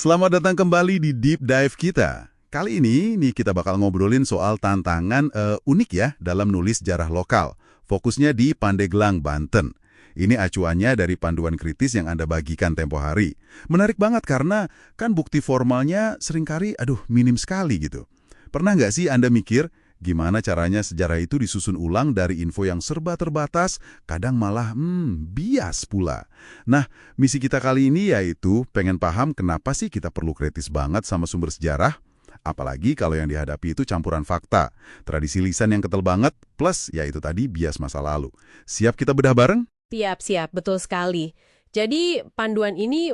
Selamat datang kembali di Deep Dive kita. Kali ini nih kita bakal ngobrolin soal tantangan unik ya dalam nulis sejarah lokal. Fokusnya di Pandeglang, Banten. Ini acuannya dari panduan kritis yang Anda bagikan tempo hari. Menarik banget karena kan bukti formalnya seringkali minim sekali gitu. Pernah nggak sih Anda mikir gimana caranya sejarah itu disusun ulang dari info yang serba terbatas, kadang malah bias pula. Nah, misi kita kali ini yaitu pengen paham kenapa sih kita perlu kritis banget sama sumber sejarah, apalagi kalau yang dihadapi itu campuran fakta, tradisi lisan yang kental banget, plus yaitu tadi bias masa lalu. Siap kita bedah bareng? Siap, betul sekali. Jadi panduan ini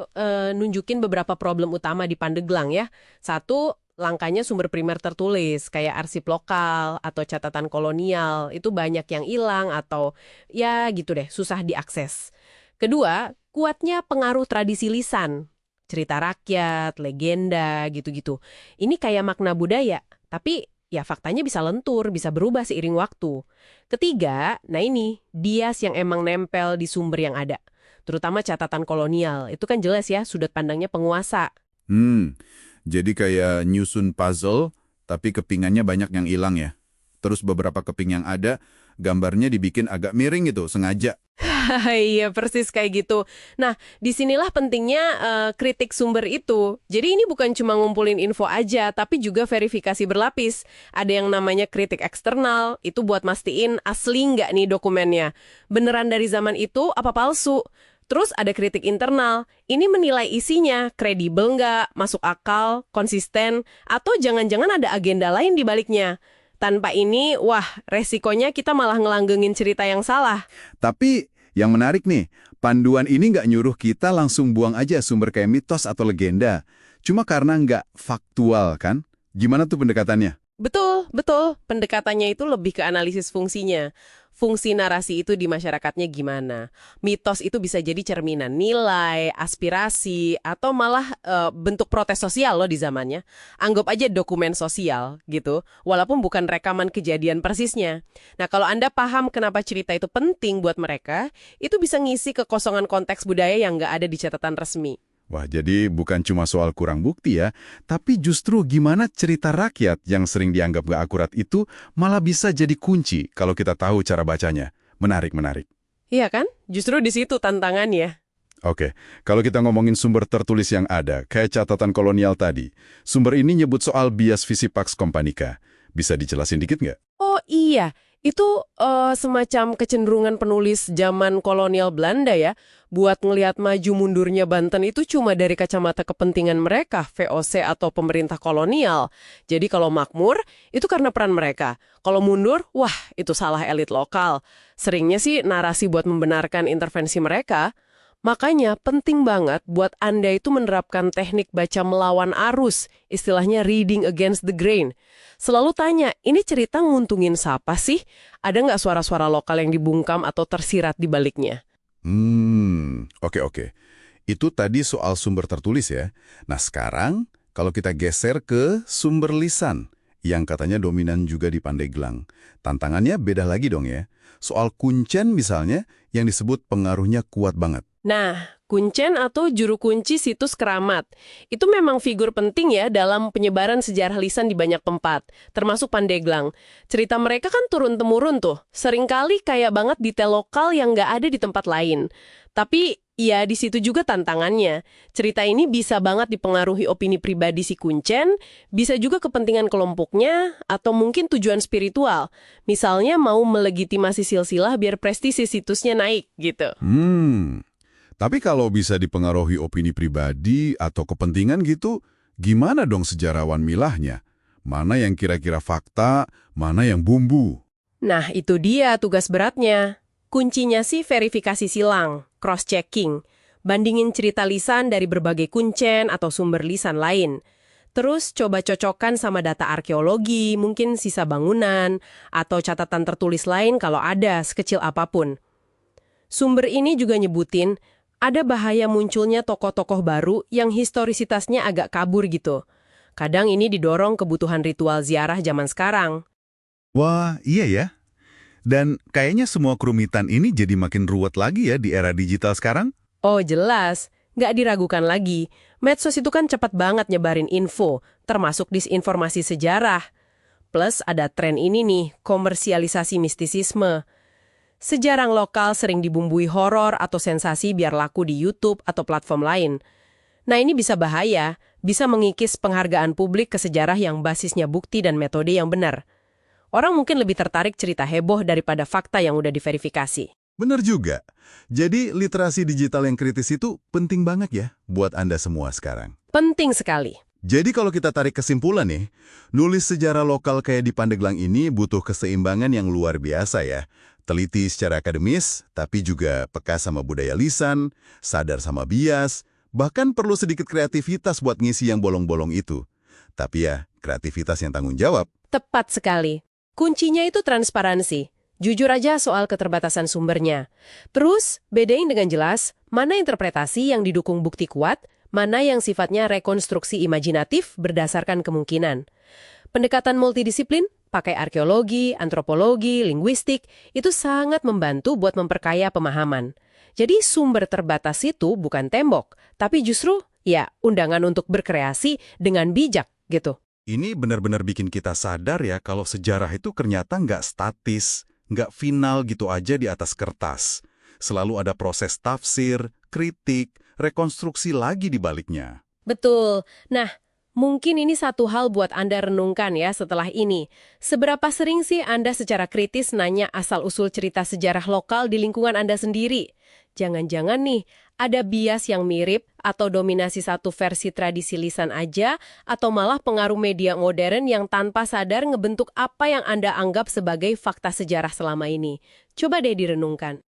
nunjukin beberapa problem utama di Pandeglang ya. Satu, langkanya sumber primer tertulis, kayak arsip lokal atau catatan kolonial, itu banyak yang hilang atau ya gitu deh, susah diakses. Kedua, kuatnya pengaruh tradisi lisan, cerita rakyat, legenda, gitu-gitu. Ini kayak makna budaya, tapi ya faktanya bisa lentur, bisa berubah seiring waktu. Ketiga, nah ini, bias yang emang nempel di sumber yang ada. Terutama catatan kolonial, itu kan jelas ya sudut pandangnya penguasa. Jadi kayak nyusun puzzle, tapi kepingannya banyak yang hilang ya. Terus beberapa keping yang ada, gambarnya dibikin agak miring gitu, sengaja. Iya, persis kayak gitu. Nah, disinilah pentingnya kritik sumber itu. Jadi ini bukan cuma ngumpulin info aja, tapi juga verifikasi berlapis. Ada yang namanya kritik eksternal, itu buat mastiin asli nggak nih dokumennya. Beneran dari zaman itu apa palsu? Terus ada kritik internal, ini menilai isinya, kredibel nggak, masuk akal, konsisten, atau jangan-jangan ada agenda lain di baliknya. Tanpa ini, wah, resikonya kita malah ngelanggengin cerita yang salah. Tapi yang menarik nih, panduan ini nggak nyuruh kita langsung buang aja sumber kayak mitos atau legenda. Cuma karena nggak faktual kan? Gimana tuh pendekatannya? Betul. Pendekatannya itu lebih ke analisis fungsinya. Fungsi narasi itu di masyarakatnya gimana? Mitos itu bisa jadi cerminan nilai, aspirasi, atau malah bentuk protes sosial loh di zamannya. Anggap aja dokumen sosial gitu, walaupun bukan rekaman kejadian persisnya. Nah, kalau Anda paham kenapa cerita itu penting buat mereka, itu bisa ngisi kekosongan konteks budaya yang nggak ada di catatan resmi. Wah, jadi bukan cuma soal kurang bukti ya, tapi justru gimana cerita rakyat yang sering dianggap gak akurat itu malah bisa jadi kunci kalau kita tahu cara bacanya. Menarik. Iya kan? Justru di situ tantangannya. Oke, kalau kita ngomongin sumber tertulis yang ada, kayak catatan kolonial tadi, sumber ini nyebut soal bias visi Pax Companica. Bisa dijelasin dikit nggak? Oh iya, itu semacam kecenderungan penulis zaman kolonial Belanda ya, buat ngelihat maju mundurnya Banten itu cuma dari kacamata kepentingan mereka, VOC atau pemerintah kolonial. Jadi kalau makmur, itu karena peran mereka. Kalau mundur, wah itu salah elit lokal. Seringnya sih narasi buat membenarkan intervensi mereka. Makanya penting banget buat Anda itu menerapkan teknik baca melawan arus, istilahnya reading against the grain. Selalu tanya, ini cerita nguntungin siapa sih? Ada nggak suara-suara lokal yang dibungkam atau tersirat di baliknya? Oke. Itu tadi soal sumber tertulis ya. Nah sekarang, kalau kita geser ke sumber lisan, yang katanya dominan juga di Pandeglang. Tantangannya beda lagi dong ya. Soal kuncen misalnya, yang disebut pengaruhnya kuat banget. Nah, kuncen atau juru kunci situs keramat. Itu memang figur penting ya dalam penyebaran sejarah lisan di banyak tempat, termasuk Pandeglang. Cerita mereka kan turun-temurun tuh, seringkali kayak banget detail lokal yang nggak ada di tempat lain. Tapi ya di situ juga tantangannya. Cerita ini bisa banget dipengaruhi opini pribadi si kuncen, bisa juga kepentingan kelompoknya, atau mungkin tujuan spiritual. Misalnya mau melegitimasi silsilah biar prestisi situsnya naik gitu. Tapi kalau bisa dipengaruhi opini pribadi atau kepentingan gitu, gimana dong sejarawan milahnya? Mana yang kira-kira fakta, mana yang bumbu? Nah, itu dia tugas beratnya. Kuncinya sih verifikasi silang, cross-checking. Bandingin cerita lisan dari berbagai kuncen atau sumber lisan lain. Terus coba cocokkan sama data arkeologi, mungkin sisa bangunan, atau catatan tertulis lain kalau ada, sekecil apapun. Sumber ini juga nyebutin, ada bahaya munculnya tokoh-tokoh baru yang historisitasnya agak kabur gitu. Kadang ini didorong kebutuhan ritual ziarah zaman sekarang. Wah, iya ya. Dan kayaknya semua kerumitan ini jadi makin ruwet lagi ya di era digital sekarang. Oh jelas, nggak diragukan lagi. Medsos itu kan cepat banget nyebarin info, termasuk disinformasi sejarah. Plus ada tren ini nih, komersialisasi mistisisme. Sejarah lokal sering dibumbui horor atau sensasi biar laku di YouTube atau platform lain. Nah ini bisa bahaya, bisa mengikis penghargaan publik ke sejarah yang basisnya bukti dan metode yang benar. Orang mungkin lebih tertarik cerita heboh daripada fakta yang udah diverifikasi. Benar juga. Jadi literasi digital yang kritis itu penting banget ya buat Anda semua sekarang. Penting sekali. Jadi kalau kita tarik kesimpulan nih, nulis sejarah lokal kayak di Pandeglang ini butuh keseimbangan yang luar biasa ya. Teliti secara akademis, tapi juga peka sama budaya lisan, sadar sama bias, bahkan perlu sedikit kreativitas buat ngisi yang bolong-bolong itu. Tapi ya, kreativitas yang tanggung jawab. Tepat sekali. Kuncinya itu transparansi. Jujur aja soal keterbatasan sumbernya. Terus, bedain dengan jelas mana interpretasi yang didukung bukti kuat, mana yang sifatnya rekonstruksi imajinatif berdasarkan kemungkinan. Pendekatan multidisiplin, pakai arkeologi, antropologi, linguistik, itu sangat membantu buat memperkaya pemahaman. Jadi sumber terbatas itu bukan tembok, tapi justru, ya, undangan untuk berkreasi dengan bijak, gitu. Ini benar-benar bikin kita sadar ya kalau sejarah itu ternyata nggak statis, nggak final gitu aja di atas kertas. Selalu ada proses tafsir, kritik, rekonstruksi lagi di baliknya. Betul. Nah, mungkin ini satu hal buat Anda renungkan ya setelah ini. Seberapa sering sih Anda secara kritis nanya asal-usul cerita sejarah lokal di lingkungan Anda sendiri? Jangan-jangan nih, ada bias yang mirip atau dominasi satu versi tradisi lisan aja, atau malah pengaruh media modern yang tanpa sadar ngebentuk apa yang Anda anggap sebagai fakta sejarah selama ini. Coba deh direnungkan.